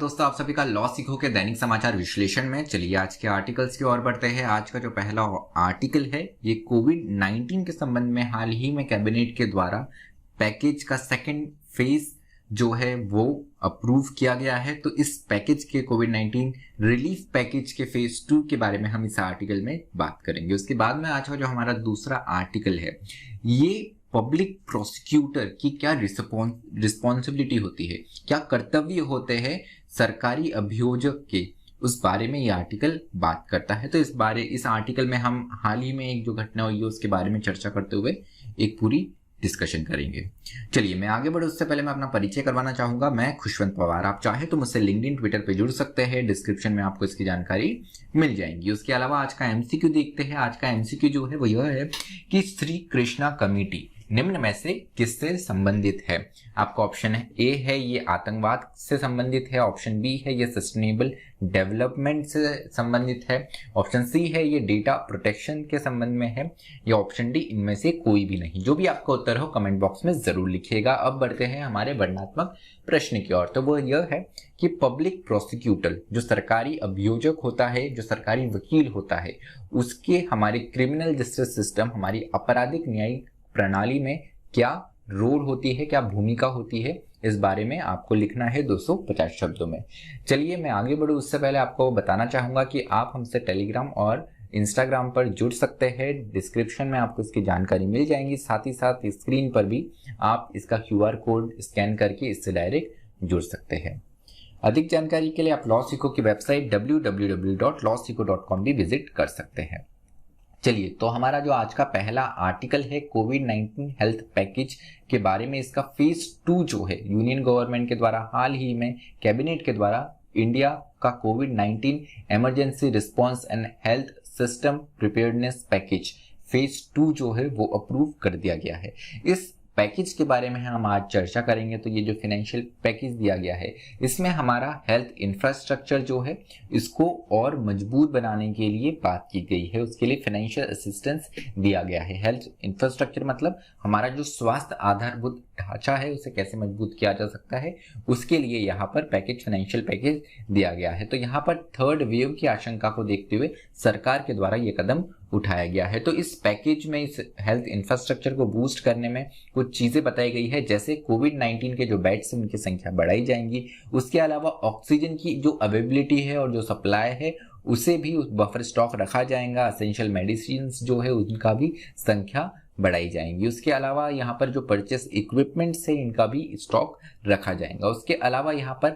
दोस्तों, आप सभी का लॉ सीखो के दैनिक समाचार विश्लेषण में। चलिए आज के आर्टिकल्स की ओर बढ़ते हैं। आज का जो पहला आर्टिकल है ये कोविड-19 के संबंध में हाल ही में कैबिनेट के द्वारा पैकेज का सेकंड फेज जो है वो अप्रूव किया गया है। तो इस पैकेज के कोविड-19 रिलीफ पैकेज के फेज 2 के बारे में हम इस आर्टिकल में बात करेंगे। उसके बाद में आज का जो हमारा दूसरा आर्टिकल है ये पब्लिक प्रोसिक्यूटर की क्या रिस्पॉन्सिबिलिटी होती है, क्या कर्तव्य होते हैं सरकारी अभियोजक के, उस बारे में ये आर्टिकल बात करता है। तो इस आर्टिकल में हम हाल ही में एक जो घटना हुई है उसके बारे में चर्चा करते हुए एक पूरी डिस्कशन करेंगे। चलिए मैं आगे बढ़ूं उससे पहले मैं अपना परिचय करवाना चाहूंगा। मैं खुशवंत पवार। आप चाहे तो मुझसे लिंक्डइन, ट्विटर पे जुड़ सकते हैं। डिस्क्रिप्शन में आपको इसकी जानकारी मिल जाएगी। उसके अलावा आज का एमसीक्यू देखते हैं। आज का एमसीक्यू जो है वो यह है कि श्री कृष्णा कमेटी निम्न में से किससे संबंधित है। आपका ऑप्शन है ए है ये आतंकवाद से संबंधित है, ऑप्शन बी है ये सस्टेनेबल डेवलपमेंट से संबंधित है, ऑप्शन सी है ये डेटा प्रोटेक्शन के संबंध में है, या ऑप्शन डी इनमें से कोई भी नहीं। जो भी आपका उत्तर हो कमेंट बॉक्स में जरूर लिखिएगा। अब बढ़ते हैं हमारे वर्णनात्मक प्रश्न की ओर। तो वो यह है कि पब्लिक प्रोसिक्यूटर जो सरकारी अभियोजक होता है, जो सरकारी वकील होता है, उसके हमारे क्रिमिनल जस्टिस सिस्टम, हमारी आपराधिक न्यायिक प्रणाली में क्या रोल होती है, क्या भूमिका होती है, इस बारे में आपको लिखना है 250 शब्दों में। चलिए मैं आगे बढ़ूं उससे पहले आपको बताना चाहूंगा कि आप हमसे टेलीग्राम और इंस्टाग्राम पर जुड़ सकते हैं। डिस्क्रिप्शन में आपको इसकी जानकारी मिल जाएगी। साथ ही साथ स्क्रीन पर भी आप इसका QR कोड स्कैन करके इससे डायरेक्ट जुड़ सकते हैं। अधिक जानकारी के लिए आप लॉ सीखो की वेबसाइट www.lawseeko.com भी विजिट कर सकते हैं। चलिए तो हमारा जो आज का पहला आर्टिकल है कोविड-19 हेल्थ पैकेज के बारे में, इसका फेज 2 जो है यूनियन गवर्नमेंट के द्वारा हाल ही में कैबिनेट के द्वारा इंडिया का कोविड-19 emergency response and health system preparedness package phase 2 जो है वो अप्रूव कर दिया गया है। इस पैकेज के बारे में हम आज चर्चा करेंगे। तो ये जो फाइनेंशियल पैकेज दिया गया है इसमें हमारा हेल्थ इंफ्रास्ट्रक्चर जो है इसको और मजबूत बनाने के लिए बात की गई है। उसके लिए फाइनेंशियल असिस्टेंस दिया गया है। हेल्थ इंफ्रास्ट्रक्चर मतलब हमारा जो स्वास्थ्य आधारभूत ढांचा है उसे कैसे मजबूत किया जा सकता है, उसके लिए यहाँ पर फाइनेंशियल पैकेज दिया गया है। तो यहाँ पर थर्ड वेव की आशंका को देखते हुए सरकार के द्वारा ये कदम उठाया गया है। तो इस पैकेज में इस हेल्थ इंफ्रास्ट्रक्चर को बूस्ट करने में कुछ चीजें बताई गई है, जैसे कोविड-19 के जो बेड्स उनकी संख्या बढ़ाई जाएंगी। उसके अलावा ऑक्सीजन की जो अवेलेबिलिटी है और जो सप्लाई है उसे भी बफर स्टॉक रखा जाएगा। एसेंशियल मेडिसिन जो है उनका भी संख्या बढ़ाई जाएंगी। उसके अलावा यहाँ पर जो परचेस इक्विपमेंट्स है इनका भी स्टॉक रखा जाएगा। उसके अलावा यहाँ पर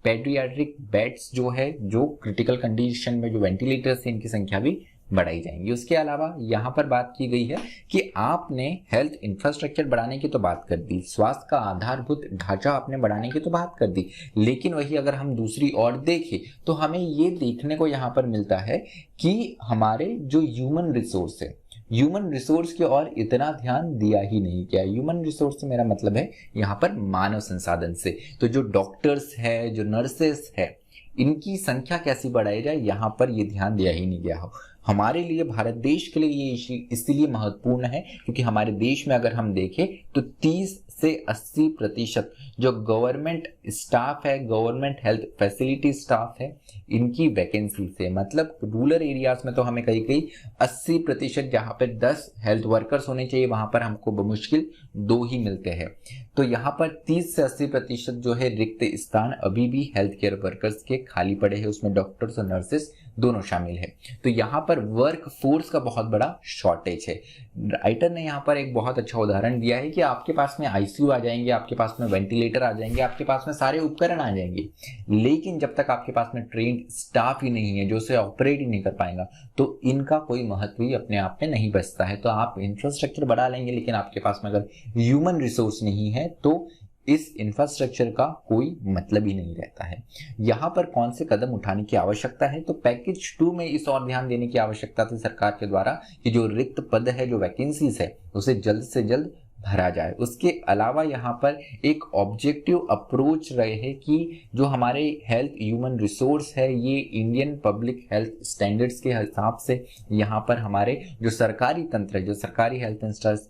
पेडियाट्रिक बेड्स जो है, जो क्रिटिकल कंडीशन में जो वेंटिलेटर्स है इनकी संख्या भी बढ़ाई जाएंगी। उसके अलावा यहाँ पर बात की गई है कि आपने हेल्थ इंफ्रास्ट्रक्चर बढ़ाने की तो बात कर दी, स्वास्थ्य का आधारभूत ढांचा आपने बढ़ाने की तो बात कर दी, लेकिन वही अगर हम दूसरी ओर देखें तो हमें ये देखने को यहाँ पर मिलता है कि हमारे जो ह्यूमन रिसोर्स है, ह्यूमन रिसोर्स की ओर इतना ध्यान दिया ही नहीं गया। ह्यूमन रिसोर्स से मेरा मतलब है यहाँ पर मानव संसाधन से। तो जो डॉक्टर्स है, जो नर्सेस है, इनकी संख्या कैसी बढ़ाई जाए यहाँ पर ये ध्यान दिया ही नहीं गया हो। हमारे लिए, भारत देश के लिए ये इसलिए महत्वपूर्ण है क्योंकि हमारे देश में अगर हम देखें तो 30 से 80% जो गवर्नमेंट स्टाफ है, गवर्नमेंट हेल्थ फैसिलिटी स्टाफ है, इनकी वैकेंसी से, मतलब रूरल एरियाज में तो हमें कहीं 80% जहाँ पे 10 हेल्थ वर्कर्स होने चाहिए वहां पर हमको बमुश्किल 2 ही मिलते हैं। तो यहाँ पर 30 से 80% जो है रिक्त स्थान अभी भी हेल्थ केयर वर्कर्स के खाली पड़े हैं। उसमें डॉक्टर्स और नर्सेस दोनों शामिल है। तो यहाँ पर वर्क फोर्स का बहुत बड़ा शॉर्टेज है। राइटर ने यहाँ पर एक बहुत अच्छा उदाहरण दिया है कि आपके पास में ICU आ जाएंगे, आपके पास में वेंटिलेटर आ जाएंगे, आपके पास में सारे उपकरण आ जाएंगे, लेकिन जब तक आपके पास में ट्रेन्ड स्टाफ ही नहीं है जो उसे ऑपरेट ही नहीं कर पाएगा तो इनका कोई महत्व ही अपने आप में नहीं बचता है। तो आप इंफ्रास्ट्रक्चर बढ़ा लेंगे लेकिन आपके पास में अगर ह्यूमन रिसोर्स नहीं है तो इस इंफ्रास्ट्रक्चर का कोई मतलब ही नहीं रहता है। यहाँ पर कौन से कदम उठाने की आवश्यकता है, तो पैकेज 2 में इस और ध्यान देने की आवश्यकता थी सरकार के द्वारा कि जो रिक्त पद है, जो वैकेंसीज है, उसे जल्द से जल्द भरा जाए। उसके अलावा यहाँ पर एक ऑब्जेक्टिव अप्रोच रहे कि जो हमारे हेल्थ ह्यूमन रिसोर्स है ये इंडियन पब्लिक हेल्थ स्टैंडर्ड्स के हिसाब से यहाँ पर हमारे जो सरकारी तंत्र है, जो सरकारी हेल्थ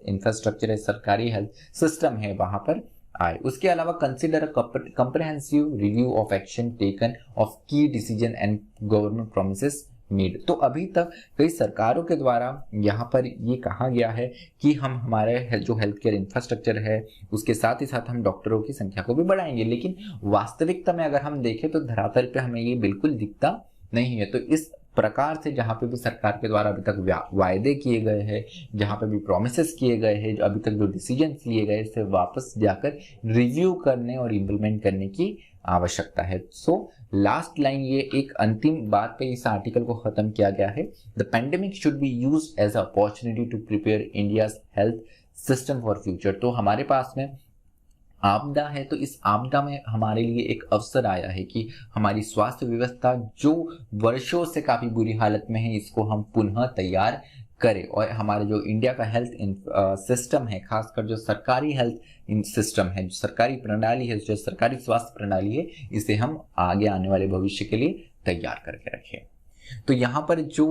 इंफ्रास्ट्रक्चर है, सरकारी हेल्थ सिस्टम है, वहाँ पर आए। उसके अलावा consider a comprehensive review of action taken of key decision and government promises made. तो अभी तक कई सरकारों के द्वारा यहाँ पर ये कहा गया है कि हम हमारे जो हेल्थ केयर इंफ्रास्ट्रक्चर है उसके साथ ही साथ हम डॉक्टरों की संख्या को भी बढ़ाएंगे, लेकिन वास्तविकता में अगर हम देखें तो धरातल पे हमें ये बिल्कुल दिखता नहीं है। तो इस प्रकार से जहाँ पे भी सरकार के द्वारा अभी तक वायदे किए गए हैं, जहाँ पे भी प्रोमिसेस किए गए हैं, जो अभी तक जो डिसीजन लिए गए से वापस जाकर रिव्यू करने और इम्प्लीमेंट करने की आवश्यकता है। सो लास्ट लाइन, ये एक अंतिम बात पे इस आर्टिकल को खत्म किया गया है। The pandemic should be used as a opportunity to prepare India's health system for future. तो हमारे पास में आपदा है, तो इस आपदा में हमारे लिए एक अवसर आया है कि हमारी स्वास्थ्य व्यवस्था जो वर्षों से काफी बुरी हालत में है, इसको हम पुनः तैयार करें और हमारे जो इंडिया का हेल्थ सिस्टम है, खासकर जो सरकारी हेल्थ सिस्टम है, जो सरकारी प्रणाली है, जो सरकारी स्वास्थ्य प्रणाली है, इसे हम आगे आने वाले भविष्य के लिए तैयार करके रखें। तो यहाँ पर जो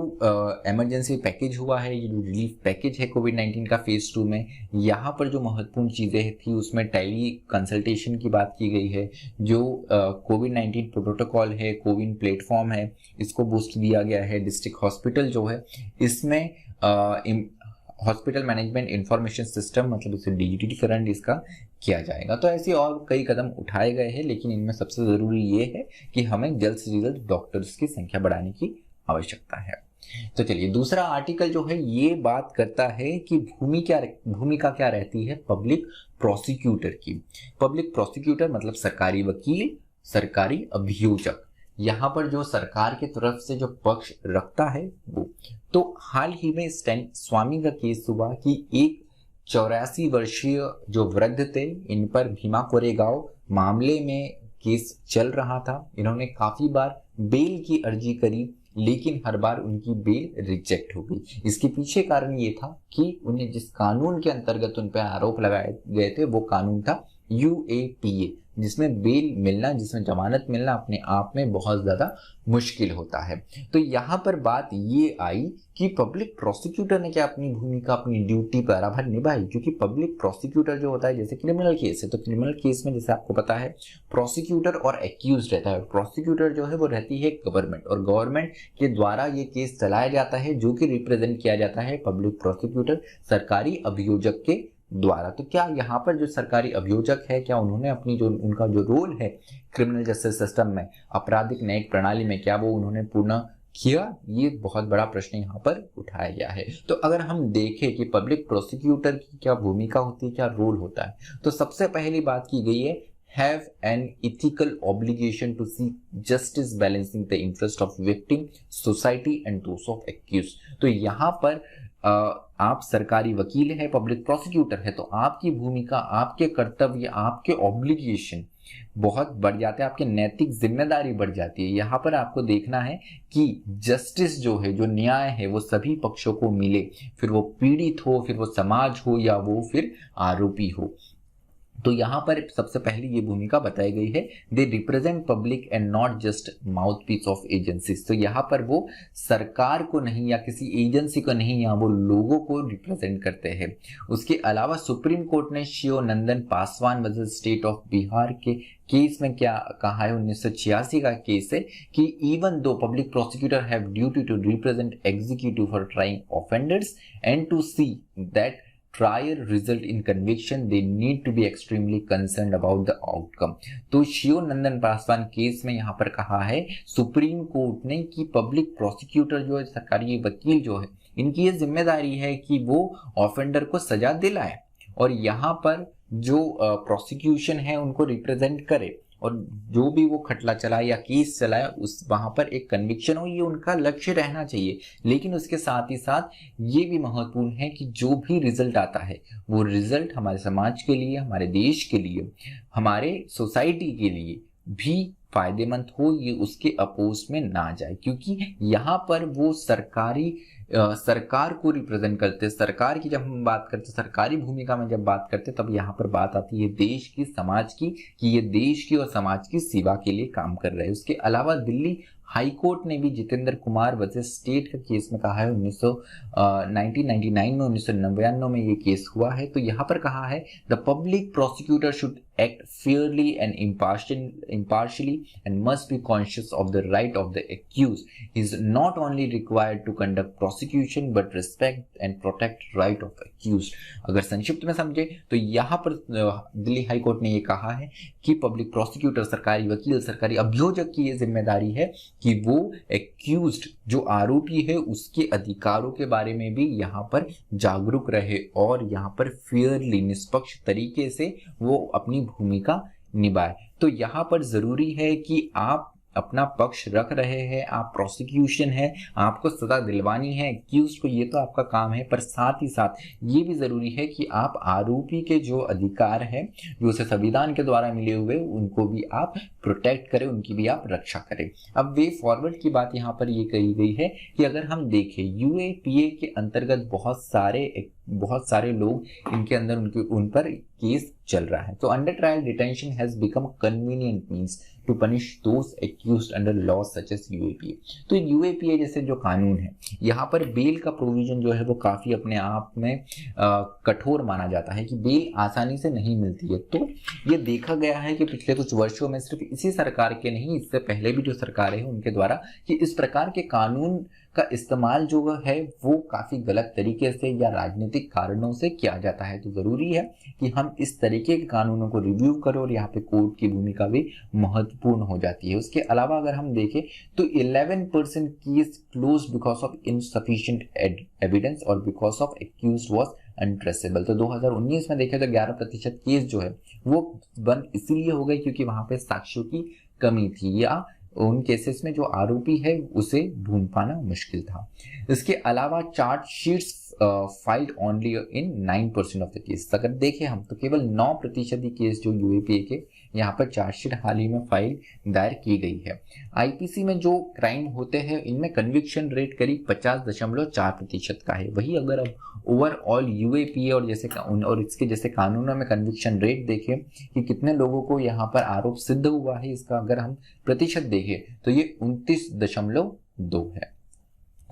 इमरजेंसी पैकेज हुआ है, ये जो रिलीफ पैकेज है कोविड-19 का फेज 2 में, यहाँ पर जो महत्वपूर्ण चीज़ें थी उसमें टेली कंसल्टेशन की बात की गई है। जो कोविड-19 प्रोटोकॉल है, कोविन प्लेटफॉर्म है, इसको बूस्ट दिया गया है। डिस्ट्रिक्ट हॉस्पिटल जो है इसमें हॉस्पिटल मैनेजमेंट इंफॉर्मेशन सिस्टम, मतलब इसे डिजिटलीकरण इसका किया जाएगा। तो ऐसे और कई कदम उठाए गए हैं, लेकिन इनमें सबसे ज़रूरी ये है कि हमें जल्द से जल्द डॉक्टर्स की संख्या बढ़ाने की आवश्यकता है। तो चलिए, दूसरा आर्टिकल जो है ये बात करता है कि भूमिका क्या रहती है पब्लिक प्रोसिक्यूटर की। पब्लिक प्रोसिक्यूटर मतलब सरकारी वकील, सरकारी अभियोजक। यहाँ पर जो सरकार की तरफ से जो पक्ष रखता है वो, तो हाल ही में स्टैन स्वामी का केस हुआ कि एक 84 वर्षीय जो वृद्ध थे, इन पर भीमा कोरेगांव मामले में केस चल रहा था। इन्होंने काफी बार बेल की अर्जी करी, लेकिन हर बार उनकी बेल रिजेक्ट हो गई। इसके पीछे कारण ये था कि उन्हें जिस कानून के अंतर्गत उन पर आरोप लगाए गए थे वो कानून था UAPA, जिसमें बेल मिलना, जिसमें जमानत मिलना अपने आप में बहुत ज्यादा मुश्किल होता है। तो यहाँ पर बात ये आई कि पब्लिक प्रोसिक्यूटर ने क्या अपनी भूमिका, अपनी ड्यूटी बराबर निभाई, क्योंकि पब्लिक प्रोसिक्यूटर जो होता है, जैसे क्रिमिनल केस है तो क्रिमिनल केस में जैसे आपको पता है प्रोसिक्यूटर और एक्यूज रहता है। प्रोसिक्यूटर जो है वो रहती है गवर्नमेंट, और गवर्नमेंट के द्वारा ये केस चलाया जाता है, जो कि रिप्रेजेंट किया जाता है पब्लिक प्रोसिक्यूटर सरकारी अभियोजक के द्वारा। तो क्या यहाँ पर जो सरकारी अभियोजक है, क्या उन्होंने अपनी जो उनका जो रोल है क्रिमिनल जस्टिस सिस्टम में, आपराधिक न्यायिक प्रणाली में, क्या वो उन्होंने पूर्ण किया? ये बहुत बड़ा प्रश्न यहाँ पर उठाया गया है। तो अगर हम देखें कि पब्लिक प्रोसिक्यूटर की क्या भूमिका होती है, क्या रोल होता है, तो सबसे पहली बात की गई है have an ethical obligation to seek justice balancing the interest of victim, society and those of accused। तो यहाँ पर आप सरकारी वकील है, पब्लिक प्रोसिक्यूटर है, तो आपकी भूमिका, आपके कर्तव्य, आपके ऑब्लिगेशन बहुत बढ़ जाते हैं, आपकी नैतिक जिम्मेदारी बढ़ जाती है। यहाँ पर आपको देखना है कि जस्टिस जो है, जो न्याय है, वो सभी पक्षों को मिले, फिर वो पीड़ित हो, फिर वो समाज हो, या वो फिर आरोपी हो। तो यहाँ पर सबसे पहली ये भूमिका बताई गई है, they represent public and not just mouthpiece of agencies. तो यहाँ पर वो सरकार को नहीं या किसी एजेंसी को नहीं, यहाँ वो लोगों को रिप्रेजेंट करते हैं। उसके अलावा सुप्रीम कोर्ट ने Shiv Nandan Paswan versus state of Bihar के केस में क्या कहा है, 1986 का केस है, कि even though public prosecutor have duty to represent executive for trying offenders and to see that trial result in conviction, they need to be extremely concerned about the outcome। तो Shiv Nandan Paswan case में यहाँ पर कहा है supreme court ने कि public prosecutor जो है, सरकारी वकील जो है, इनकी ये जिम्मेदारी है कि वो ऑफेंडर को सजा दिलाए और यहाँ पर जो प्रोसिक्यूशन है उनको रिप्रेजेंट करे, और जो भी वो खटला चलाए या केस चलाए उस वहां पर एक कन्विक्शन हो, ये उनका लक्ष्य रहना चाहिए। लेकिन उसके साथ ही साथ ये भी महत्वपूर्ण है कि जो भी रिजल्ट आता है वो रिजल्ट हमारे समाज के लिए, हमारे देश के लिए, हमारे सोसाइटी के लिए भी फायदेमंद हो, ये उसके अपोज में ना जाए, क्योंकि यहाँ पर वो सरकारी सरकार को रिप्रेजेंट करते हैं। सरकार की जब हम बात करते हैं, सरकारी भूमिका में जब बात करते हैं, तब यहाँ पर बात आती है देश की, समाज की, कि ये देश की और समाज की सेवा के लिए काम कर रहे हैं। उसके अलावा दिल्ली हाई कोर्ट ने भी जितेंद्र कुमार वर्सेस स्टेट का केस में कहा है 1999 में, 1999 में ये केस हुआ है। तो यहाँ पर कहा है the public prosecutor should act fairly and impartially and must be conscious of the right of the accused. He is not only required to conduct prosecution but respect and protect right of the accused. अगर संक्षिप्त में समझे तो यहाँ पर Delhi high court ने ये कहा है कि पब्लिक प्रोसिक्यूटर, सरकारी वकील, सरकारी अभियोजक की ये जिम्मेदारी है कि वो एक्यूज्ड जो आरोपी है उसके अधिकारों के बारे में भी यहाँ पर जागरूक रहे और यहाँ पर फेयरली, निष्पक्ष तरीके से वो अपनी भूमिका निभाए। तो यहाँ पर जरूरी है कि आप अपना पक्ष रख रहे हैं, आप प्रोसिक्यूशन है, आपको सजा दिलवानी है एक्यूज को, ये तो आपका काम है, पर साथ ही साथ ये भी जरूरी है कि आप आरोपी के जो अधिकार है जो उसे संविधान के द्वारा मिले हुए उनको भी आप प्रोटेक्ट करें, उनकी भी आप रक्षा करें। अब वे फॉरवर्ड की बात यहाँ पर ये कही गई है कि अगर हम देखें यूएपीए के अंतर्गत बहुत सारे लोग इनके अंदर उन पर केस चल रहा है। तो under trial detention has become convenient means to punish those accused under law such as UAPA. तो यूएपीए जैसे जो कानून है, यहाँ पर बेल का प्रोविजन जो है वो काफी अपने आप में कठोर माना जाता है कि बेल आसानी से नहीं मिलती है। तो ये देखा गया है कि पिछले कुछ वर्षों में सिर्फ इसी सरकार के नहीं, इससे पहले भी जो सरकारें हैं उनके द्वारा कि इस प्रकार के कानून का इस्तेमाल जो है वो काफी गलत तरीके से या राजनीतिक कारणों से किया जाता है। तो जरूरी है कि हम इस तरीके के कानूनों को रिव्यू करें और यहाँ पे कोर्ट की भूमिका भी महत्वपूर्ण हो जाती है। उसके अलावा अगर हम देखें तो 11% case close because of insufficient evidence और because of accused was untraceable. तो 2019 में देखें तो 11% केस जो है वो बंद इसीलिए हो गए क्योंकि वहां पे साक्ष्यों की कमी थी या उन केसेस में जो आरोपी है उसे ढूंढ पाना मुश्किल था। इसके अलावा chargesheets filed only in 9% of the case. अगर देखें हम तो केवल 9% ही केस जो यूएपीए के यहाँ पर चार्जशीट हाल ही में फाइल दायर की गई है। आईपीसी में जो क्राइम होते हैं इनमें कन्विक्शन रेट करीब 50.4% का है। वही अगर अब ओवरऑल यूएपीए और इसके जैसे कानूनों में कन्विक्शन रेट देखें कि कितने लोगों को यहाँ पर आरोप सिद्ध हुआ है, इसका अगर हम प्रतिशत देखें तो ये 29.2 है।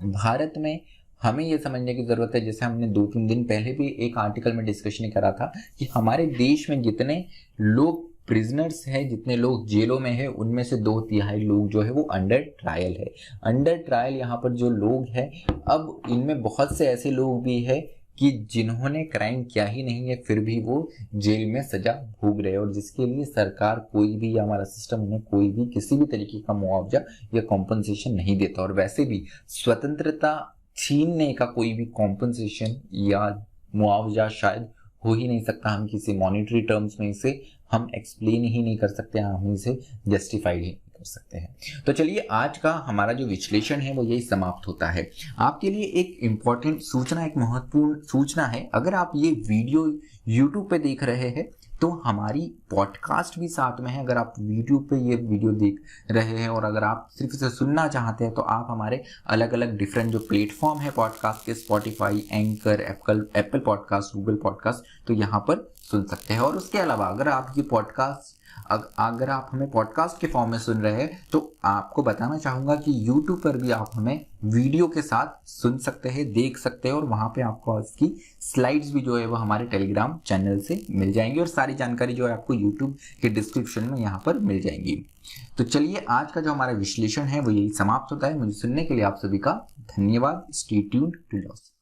भारत में हमें ये समझने की जरूरत है, जैसे हमने 2-3 दिन पहले भी एक आर्टिकल में डिस्कशन करा था कि हमारे देश में जितने लोग प्रिजनर्स हैं, जितने लोग जेलों में हैं, उनमें से 2/3 लोग जो है वो अंडर ट्रायल है। अंडर ट्रायल यहाँ पर जो लोग हैं, अब इनमें बहुत से ऐसे लोग भी हैं कि जिन्होंने क्राइम किया ही नहीं है फिर भी वो जेल में सजा भोग रहे हैं और जिसके लिए सरकार कोई भी या हमारा सिस्टम उन्हें कोई भी किसी भी तरीके का मुआवजा या कॉम्पनसेशन नहीं देता। और वैसे भी स्वतंत्रता छीनने का कोई भी कॉम्पनसेशन या मुआवजा शायद हो ही नहीं सकता। हम किसी मॉनेटरी टर्म्स में इसे हम एक्सप्लेन ही नहीं कर सकते, हम इसे जस्टिफाइड ही कर सकते हैं। तो चलिए आज का हमारा जो विश्लेषण है वो यही समाप्त होता है। आपके लिए एक इम्पॉर्टेंट सूचना, एक महत्वपूर्ण सूचना है। अगर आप ये वीडियो YouTube पे देख रहे हैं तो हमारी पॉडकास्ट भी साथ में है। अगर आप YouTube पे ये वीडियो देख रहे हैं और अगर आप सिर्फ इसे सुनना चाहते हैं तो आप हमारे अलग अलग डिफरेंट जो प्लेटफॉर्म है पॉडकास्ट के, Spotify, anchor, Apple podcast, Google podcast, तो यहाँ पर सुन सकते हैं। और उसके अलावा अगर आप हमें पॉडकास्ट के फॉर्म में सुन रहे हैं तो आपको बताना चाहूँगा कि YouTube पर भी आप हमें वीडियो के साथ सुन सकते हैं, देख सकते हैं और वहाँ पे आपको इसकी स्लाइड्स भी जो है वो हमारे टेलीग्राम चैनल से मिल जाएंगी और सारी जानकारी जो है आपको YouTube के डिस्क्रिप्शन में यहाँ पर मिल जाएंगी। तो चलिए आज का जो हमारा विश्लेषण है वो यही समाप्त होता है। मुझे सुनने के लिए आप सभी का धन्यवाद। Stay tuned to loss.